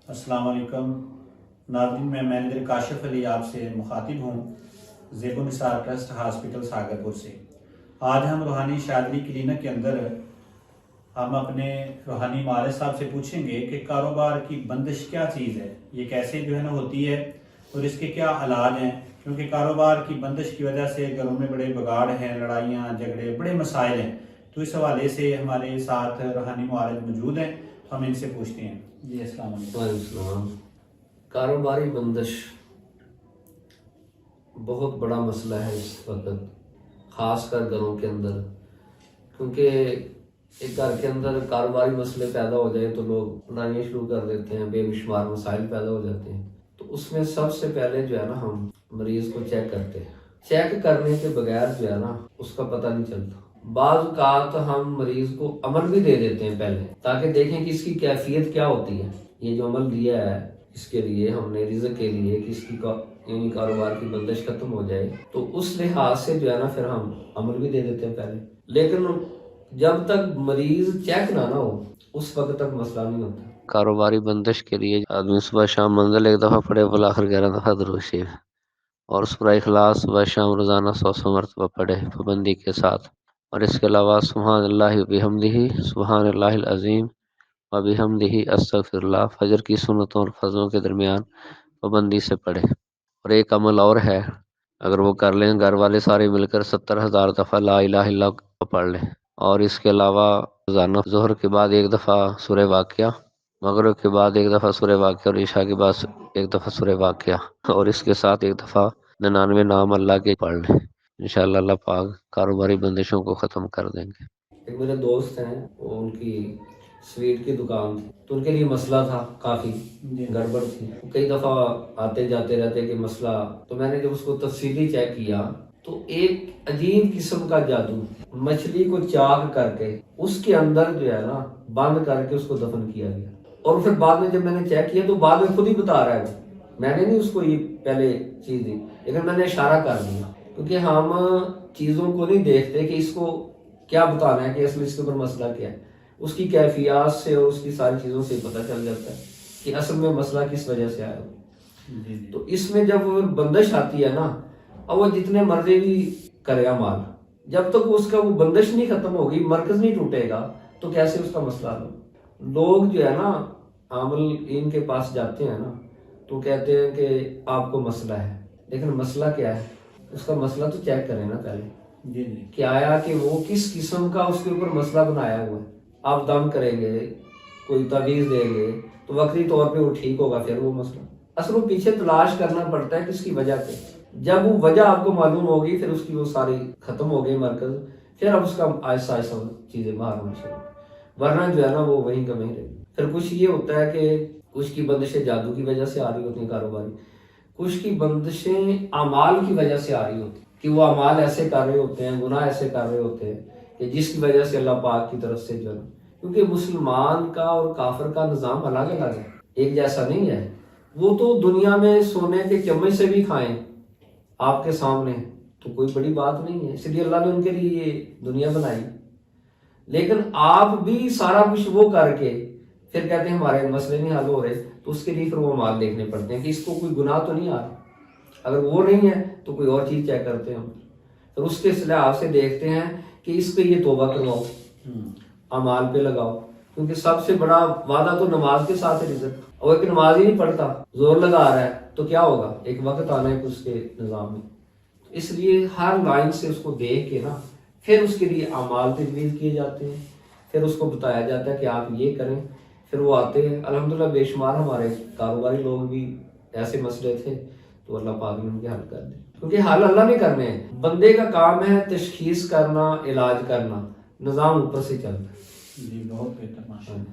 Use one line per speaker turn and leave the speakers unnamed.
السلام علیکم ناظرین، میں مینیجر کاشف علی آپ سے مخاطب ہوں زیب النثار ٹرسٹ ہاسپٹل ساگر پور سے۔ آج ہم روحانی شادری کلینک کے اندر ہم اپنے روحانی معالج صاحب سے پوچھیں گے کہ کاروبار کی بندش کیا چیز ہے، یہ کیسے ہوتی ہے اور اس کے کیا علاج ہیں، کیونکہ کاروبار کی بندش کی وجہ سے گھروں میں بڑے بگاڑ ہیں، لڑائیاں جھگڑے بڑے مسائل ہیں۔ تو اس حوالے سے ہمارے ساتھ روحانی معالج موجود ہیں، ہم ان سے پوچھتے ہیں۔ جی السلام علیکم۔
وعلیکم السلام۔ کاروباری بندش بہت بڑا مسئلہ ہے اس وقت، خاص کر گھروں کے اندر، کیونکہ ایک گھر کے اندر کاروباری مسئلے پیدا ہو جائے تو لوگ لڑائیاں شروع کر دیتے ہیں، بے شمار مسائل پیدا ہو جاتے ہیں۔ تو اس میں سب سے پہلے ہم مریض کو چیک کرتے ہیں۔ چیک کرنے کے بغیر اس کا پتہ نہیں چلتا۔ بعض اوقات ہم مریض کو عمل بھی دے دیتے ہیں پہلے، تاکہ دیکھیں کہ اس کی کیفیت کیا ہوتی ہے۔ یہ جو عمل دیا ہے اس کے لیے ہم نے رزق کے لیے کہ اس کی یعنی کاروبار کی بندش ختم ہو جائے، تو اس لحاظ سے پھر ہم عمل بھی دے دیتے ہیں پہلے۔ لیکن جب تک مریض چیک نہ ہو اس وقت تک مسئلہ نہیں ہوتا۔ کاروباری بندش کے لیے آدمی صبح شام منزل ایک دفعہ پڑھے، بالآخر 11 دفعہ درود شریف، اور سورہ اخلاص صبح شام روزانہ 100 مرتبہ پڑھے پابندی کے ساتھ۔ اور اس کے علاوہ سبحان اللہ وبحمدہ، سبحان اللہ العظیم وبحمدہ استغفر اللہ، فجر کی سنتوں اور فضلوں کے درمیان پابندی سے پڑھے۔ اور ایک عمل اور ہے، اگر وہ کر لیں، گھر والے سارے مل کر 70,000 دفعہ لا الہ الا اللہ پڑھ لیں۔ اور اس کے علاوہ روزانہ ظہر کے بعد ایک دفعہ سورہ واقعہ، مغرب کے بعد ایک دفعہ سورہ واقعہ، اور عشاء کے بعد ایک دفعہ سورہ واقعہ، اور اس کے ساتھ ایک دفعہ 99 نام اللہ کے پڑھ لیں۔ انشاءاللہ اللہ پاک کاروباری بندشوں کو ختم کر دیں گے۔ ایک میرے دوست ہیں، وہ ان کی سویٹ کی دکان تھی، تو ان کے لیے مسئلہ تھا، کافی گڑبڑ تھی، کئی دفعہ آتے جاتے رہتے کہ مسئلہ۔ تو میں نے جب اس کو تفصیلی چیک کیا تو ایک عجیب قسم کا جادو، مچھلی کو چاک کر کے اس کے اندر بند کر کے اس کو دفن کیا گیا۔ اور پھر بعد میں جب میں نے چیک کیا تو بعد میں خود ہی بتا رہا ہے، میں نے نہیں اس کو یہ پہلے چیز دی، لیکن میں نے اشارہ کر دیا، کیونکہ ہم چیزوں کو نہیں دیکھتے کہ اس کو کیا بتانا ہے، کہ اصل اس کے اوپر مسئلہ کیا ہے۔ اس کی کیفیات سے اور اس کی ساری چیزوں سے پتہ چل جاتا ہے کہ اصل میں مسئلہ کس وجہ سے آیا۔ تو اس میں جب بندش آتی ہے اب وہ جتنے مرضی بھی کرے مال، جب تک اس کا وہ بندش نہیں ختم ہوگی، مرکز نہیں ٹوٹے گا، تو کیسے اس کا مسئلہ حل ہوگا۔ لوگ عامل ان کے پاس جاتے ہیں تو کہتے ہیں کہ آپ کو مسئلہ ہے، لیکن مسئلہ کیا ہے؟ اس کا مسئلہ تو چیک کریں پہلے کہ آیا کہ وہ کس قسم کا اس کے اوپر مسئلہ بنایا ہوا ہے۔ آپ دم کریں گے، کوئی تعویذ دیں گے تو وقتی طور پہ وہ ٹھیک ہوگا، پھر وہ مسئلہ اصل وہ پیچھے تلاش کرنا پڑتا ہے کس کی وجہ پہ۔ جب وہ وجہ آپ کو معلوم ہوگی، پھر اس کی وہ ساری ختم ہو گئی مرکز، پھر اب اس کا آہستہ آہستہ چیزیں باہر ہونا شروع، ورنہ وہ وہیں کا وہیں رہے۔ پھر کچھ یہ ہوتا ہے کہ کچھ کی بندشیں جادو کی وجہ سے آ رہی ہوتی ہیں کاروباری، کچھ کی بندشیں اعمال کی وجہ سے آ رہی ہوتی ہیں، کہ وہ اعمال ایسے کر رہے ہوتے ہیں، گناہ ایسے کر رہے ہوتے ہیں کہ جس کی وجہ سے اللہ پاک کی طرف سے کیونکہ مسلمان کا اور کافر کا نظام الگ الگ ہے، ایک جیسا نہیں ہے۔ وہ تو دنیا میں سونے کے چمچ سے بھی کھائیں آپ کے سامنے تو کوئی بڑی بات نہیں ہے، اس لیے اللہ نے ان کے لیے یہ دنیا بنائی۔ لیکن آپ بھی سارا کچھ وہ کر کے پھر کہتے ہیں ہمارے مسئلے نہیں حل ہو رہے، تو اس کے لیے پھر وہ مال دیکھنے پڑتے ہیں کہ اس کو کوئی گناہ تو نہیں آ رہا۔ اگر وہ نہیں ہے تو کوئی اور چیز چیک کرتے ہیں ہم، پھر اس کے لحاظ سے دیکھتے ہیں کہ اس پہ یہ توبہ کرواؤ، اعمال پہ لگاؤ، کیونکہ سب سے بڑا وعدہ تو نماز کے ساتھ ہے رزق، اور ایک نماز ہی نہیں پڑھتا، زور لگا رہا ہے تو کیا ہوگا؟ ایک وقت آنا ہے اس کے نظام میں۔ اس لیے ہر لائن سے اس کو دیکھ کے پھر اس کے لیے اعمال تجویز کیے جاتے ہیں، پھر اس کو بتایا جاتا ہے کہ آپ یہ کریں، پھر وہ آتے ہیں۔ الحمدللہ بے شمار ہمارے کاروباری لوگ بھی ایسے مسئلے تھے تو اللہ پاک نے ان کے حل کر دیں، کیونکہ حل اللہ نے کرنے ہیں، بندے کا کام ہے تشخیص کرنا، علاج کرنا، نظام اوپر سے چلتا ہے۔
جی بہت بہتر، ماشاءاللہ۔